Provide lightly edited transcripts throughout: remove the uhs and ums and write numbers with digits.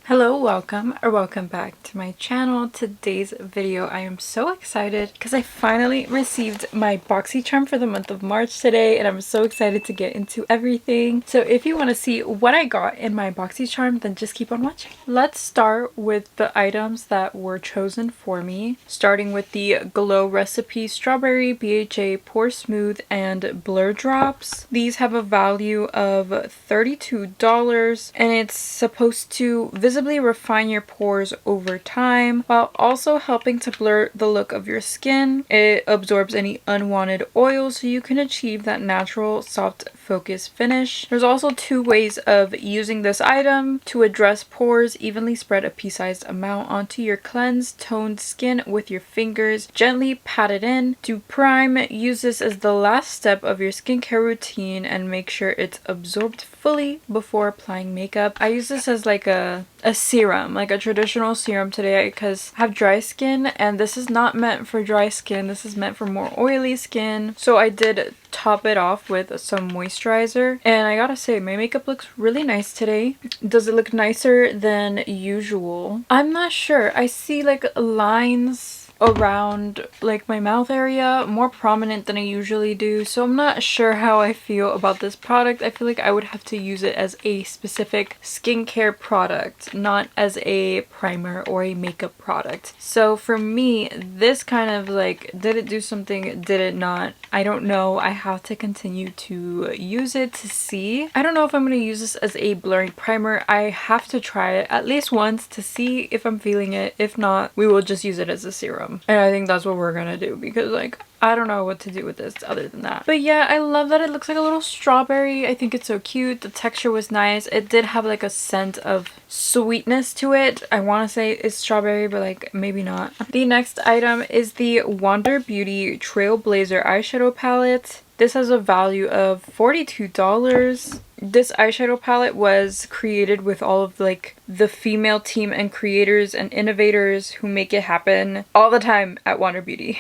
Hello, welcome back to my channel. Today's video, I am so excited because I finally received my Boxycharm for the month of March today, and I'm so excited to get into everything. So if you want to see what I got in my Boxycharm, then just keep on watching. Let's start with the items that were chosen for me, starting with the Glow Recipe Strawberry BHA Pore Smooth and Blur Drops. These have a value of $32, and it's supposed to visibly refine your pores over time while also helping to blur the look of your skin. It absorbs any unwanted oil so you can achieve that natural soft focus finish. There's also two ways of using this item to address pores. Evenly spread a pea-sized amount onto your cleansed, toned skin with your fingers. Gently pat it in. To prime, use this as the last step of your skincare routine and make sure it's absorbed fully before applying makeup. I use this as like a serum, like a traditional serum today because I have dry skin, and this is not meant for dry skin. This is meant for more oily skin. So I did top it off with some moisturizer, and I gotta say my makeup looks really nice today. Does it look nicer than usual? I'm not sure. I see like lines around like my mouth area more prominent than I usually do, so I'm not sure how I feel about this product. I feel like I would have to use it as a specific skincare product, not as a primer or a makeup product. So for me, this kind of like, did it do something, did it not? I don't know. I have to continue to use it to see. I don't know if I'm going to use this as a blurring primer. I have to try it at least once to see if I'm feeling it. If not, we will just use it as a serum. And I think that's what we're gonna do because like I don't know what to do with this other than that. But yeah, I love that it looks like a little strawberry. I think it's so cute. The texture was nice. It did have like a scent of sweetness to it. I want to say it's strawberry, but like maybe not. The next item is the Wander Beauty Trailblazer eyeshadow palette. This has a value of $42. This eyeshadow palette was created with all of like the female team and creators and innovators who make it happen all the time at Wander Beauty.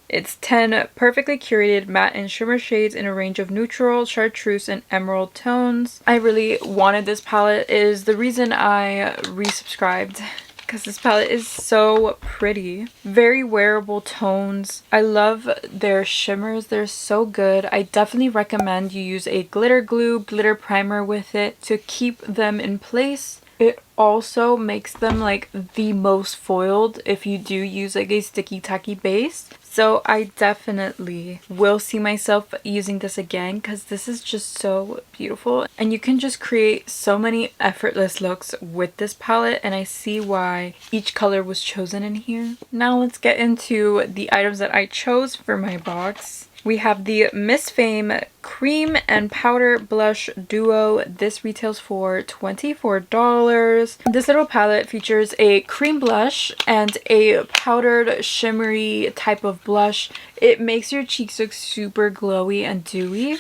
It's 10 perfectly curated matte and shimmer shades in a range of neutral, chartreuse, and emerald tones. I really wanted this palette. It is the reason I resubscribed, because this palette is so pretty. Very wearable tones. I love their shimmers. They're so good. I definitely recommend you use a glitter glue, glitter primer with it to keep them in place. It also makes them like the most foiled if you do use like a sticky tacky base. So I definitely will see myself using this again because this is just so beautiful. And you can just create so many effortless looks with this palette, and I see why each color was chosen in here. Now let's get into the items that I chose for my box. We have the Miss Fame Cream and Powder Blush Duo. This retails for $24. This little palette features a cream blush and a powdered shimmery type of blush. It makes your cheeks look super glowy and dewy.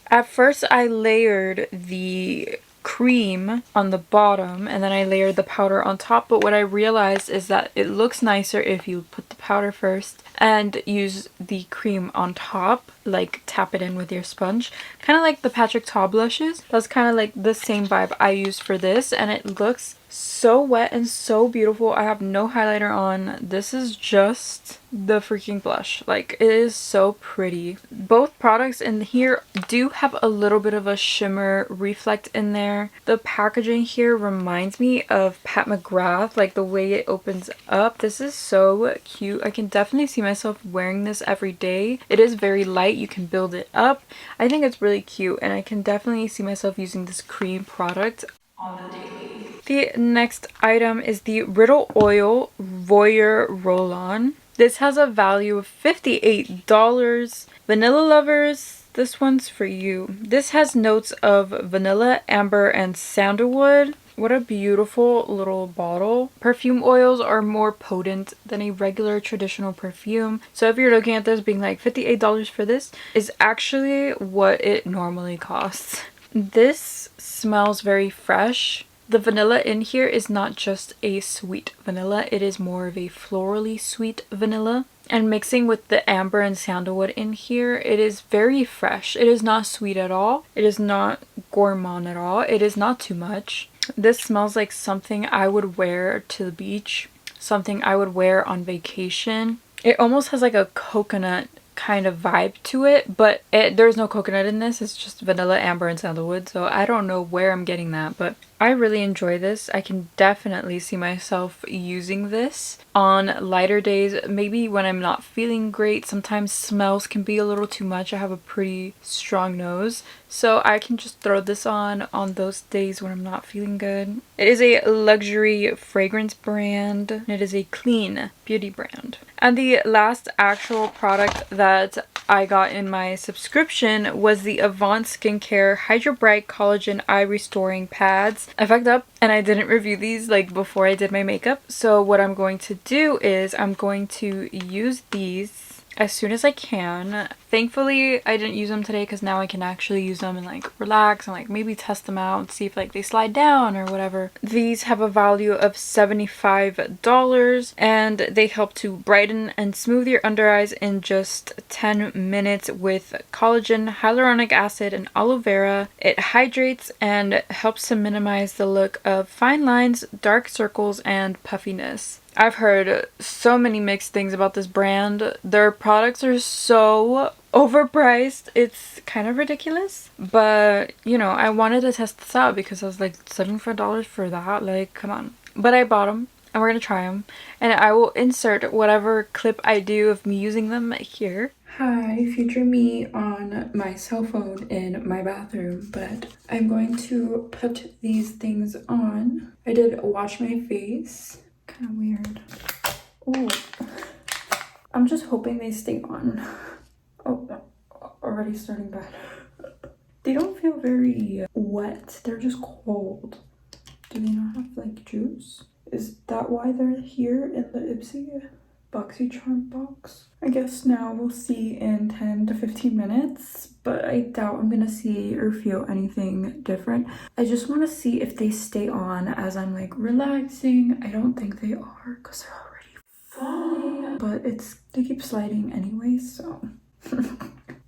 At first I layered the cream on the bottom and then I layered the powder on top, but what I realized is that it looks nicer if you put the powder first and use the cream on top, like tap it in with your sponge, kind of like the Patrick Ta blushes. That's kind of like the same vibe I used for this, and it looks so wet and so beautiful. I have no highlighter on. This is just the freaking blush. Like, it is so pretty. Both products in here do have a little bit of a shimmer reflect in there. The packaging here reminds me of Pat McGrath, like the way it opens up. This is so cute. I can definitely see myself wearing this every day. It is very light. You can build it up. I think it's really cute, and I can definitely see myself using this cream product on the daily. The next item is the Riddle Oil Voyeur Roll-On. This has a value of $58. Vanilla lovers, this one's for you. This has notes of vanilla, amber, and sandalwood. What a beautiful little bottle. Perfume oils are more potent than a regular traditional perfume. So if you're looking at this being like $58 for this, is actually what it normally costs. This smells very fresh. The vanilla in here is not just a sweet vanilla, it is more of a florally sweet vanilla. And mixing with the amber and sandalwood in here, it is very fresh. It is not sweet at all. It is not gourmand at all. It is not too much. This smells like something I would wear to the beach, something I would wear on vacation. It almost has like a coconut kind of vibe to it, but there's no coconut in this. It's just vanilla, amber, and sandalwood, so I don't know where I'm getting that, but I really enjoy this. I can definitely see myself using this on lighter days, maybe when I'm not feeling great. Sometimes smells can be a little too much. I have a pretty strong nose, so I can just throw this on those days when I'm not feeling good. It is a luxury fragrance brand, and it is a clean beauty brand. And the last actual product that I got in my subscription was the Avant Skincare Hydro Bright Collagen Eye Restoring Pads. I fucked up and I didn't review these like before I did my makeup. So what I'm going to do is I'm going to use these as soon as I can. Thankfully, I didn't use them today because now I can actually use them and like relax and like maybe test them out and see if like they slide down or whatever. These have a value of $75 and they help to brighten and smooth your under eyes in just 10 minutes with collagen, hyaluronic acid, and aloe vera. It hydrates and helps to minimize the look of fine lines, dark circles, and puffiness. I've heard so many mixed things about this brand. Their products are so overpriced. It's kind of ridiculous, but you know, I wanted to test this out because I was like, $75 for that? Like, come on. But I bought them and we're gonna try them, and I will insert whatever clip I do of me using them here. Hi, future me on my cell phone in my bathroom, but I'm going to put these things on. I did wash my face. Kind of weird. Oh, I'm just hoping they stay on. Oh, already starting bad. They don't feel very wet. They're just cold. Do they not have like juice? Is that why they're here in the ipsy Boxycharm box? I guess now we'll see in 10 to 15 minutes, but I doubt I'm gonna see or feel anything different. I just want to see if they stay on as I'm like relaxing. I don't think they are because they're already falling, but they keep sliding anyway, so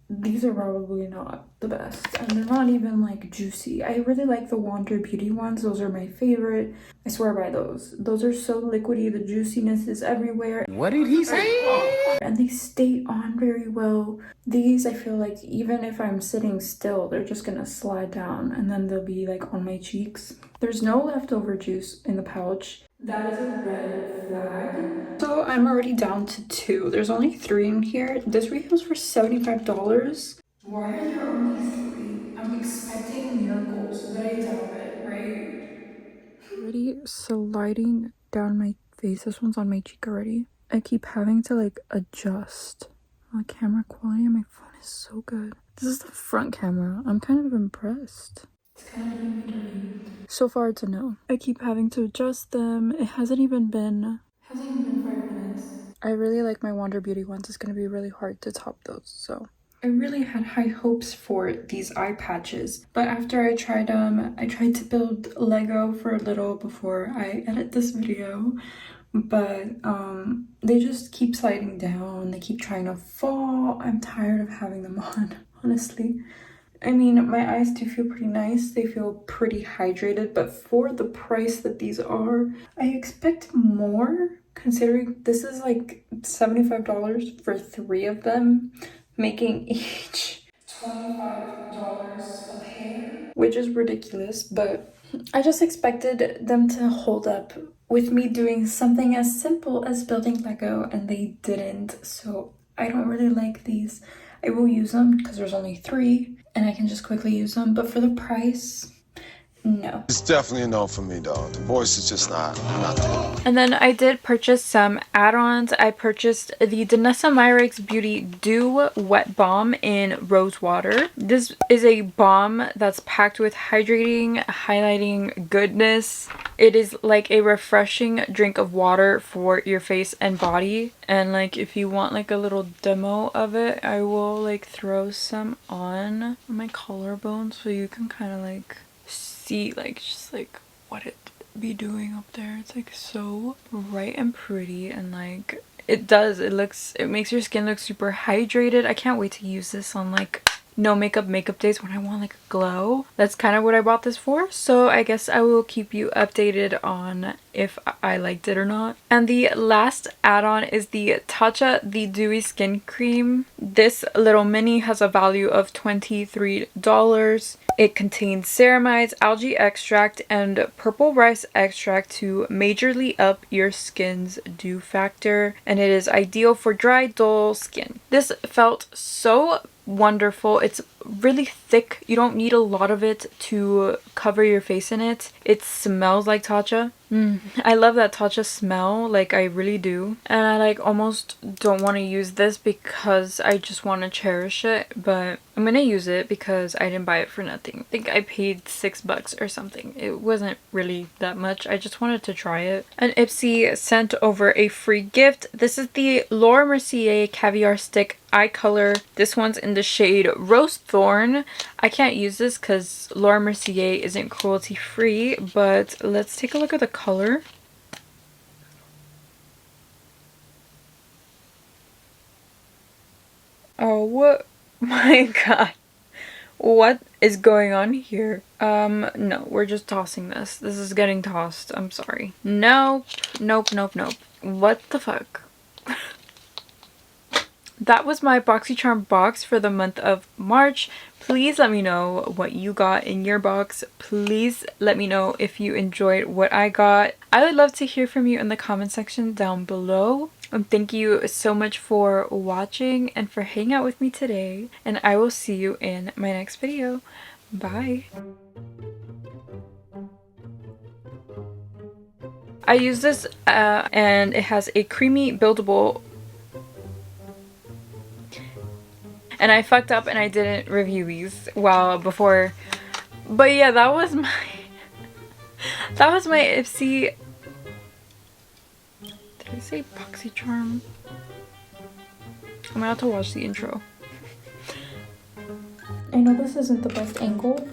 these are probably not the best, and they're not even like juicy. I really like the Wander Beauty ones. Those are my favorite. I swear by those. Those are so liquidy. The juiciness is everywhere. What did he say? And they stay on very well. These, I feel like even if I'm sitting still, they're just gonna slide down and then they'll be like on my cheeks. There's no leftover juice in the pouch. That is a red flag. So I'm already down to 2. There's only 3 in here. This retails for $75. Why are there only 3? I'm expecting miracles, but I doubt it, right? Already sliding down my face. This one's on my cheek already. I keep having to like adjust. The camera quality on my phone is so good. This is the front camera. I'm kind of impressed. It's kind of doing me dirty. So far it's a no. I keep having to adjust them. It hasn't even been 5 minutes. I really like my Wander Beauty ones. It's going to be really hard to top those, so. I really had high hopes for these eye patches, but after I tried them, I tried to build Lego for a little before I edit this video, but they just keep sliding down. They keep trying to fall. I'm tired of having them on, honestly. I mean, my eyes do feel pretty nice. They feel pretty hydrated, but for the price that these are, I expect more, considering this is like $75 for 3 of them, making each $25 a pair, which is ridiculous, but I just expected them to hold up with me doing something as simple as building Lego, and they didn't, so I don't really like these. I will use them because there's only 3 and I can just quickly use them, but for the price, no. It's definitely a no for me, dog. The voice is just not there. And then I did purchase some add-ons. I purchased the Danessa Myricks Beauty Dew Wet Balm in Rose Water. This is a balm that's packed with hydrating, highlighting goodness. It is like a refreshing drink of water for your face and body. And like if you want like a little demo of it, I will like throw some on my collarbone so you can kind of like see like just like what it be doing up there. It's like so bright and pretty, and like it makes your skin look super hydrated. I can't wait to use this on like no makeup days when I want like a glow. That's kind of what I bought this for. So I guess I will keep you updated on if I liked it or not. And the last add-on is the Tatcha the Dewy Skin Cream. This little mini has a value of $23. It contains ceramides, algae extract, and purple rice extract to majorly up your skin's dew factor, and it is ideal for dry, dull skin. This felt so wonderful. It's really thick. You don't need a lot of it to cover your face in it. It smells like Tatcha. I love that Tatcha smell, like I really do. And I like almost don't want to use this because I just want to cherish it, but I'm gonna use it because I didn't buy it for nothing. I think I paid $6 or something. It wasn't really that much. I just wanted to try it. And Ipsy sent over a free gift. This is the Laura Mercier Caviar Stick Eye Color. This one's in the shade Rose Thorn. I can't use this because Laura Mercier isn't cruelty free, but let's take a look at the color. Oh, what? My god. What is going on here? No, we're just tossing this. This is getting tossed. I'm sorry. Nope. Nope, nope, nope. What the fuck? That was my Boxycharm box for the month of March. Please let me know what you got in your box. Please let me know if you enjoyed what I got. I would love to hear from you in the comment section down below. And thank you so much for watching and for hanging out with me today. And I will see you in my next video. Bye. I use this and it has a creamy buildable. And I fucked up and I didn't review these before. But yeah, that was my Ipsy. Did I say Boxycharm? I'm gonna have to watch the intro. I know this isn't the best angle,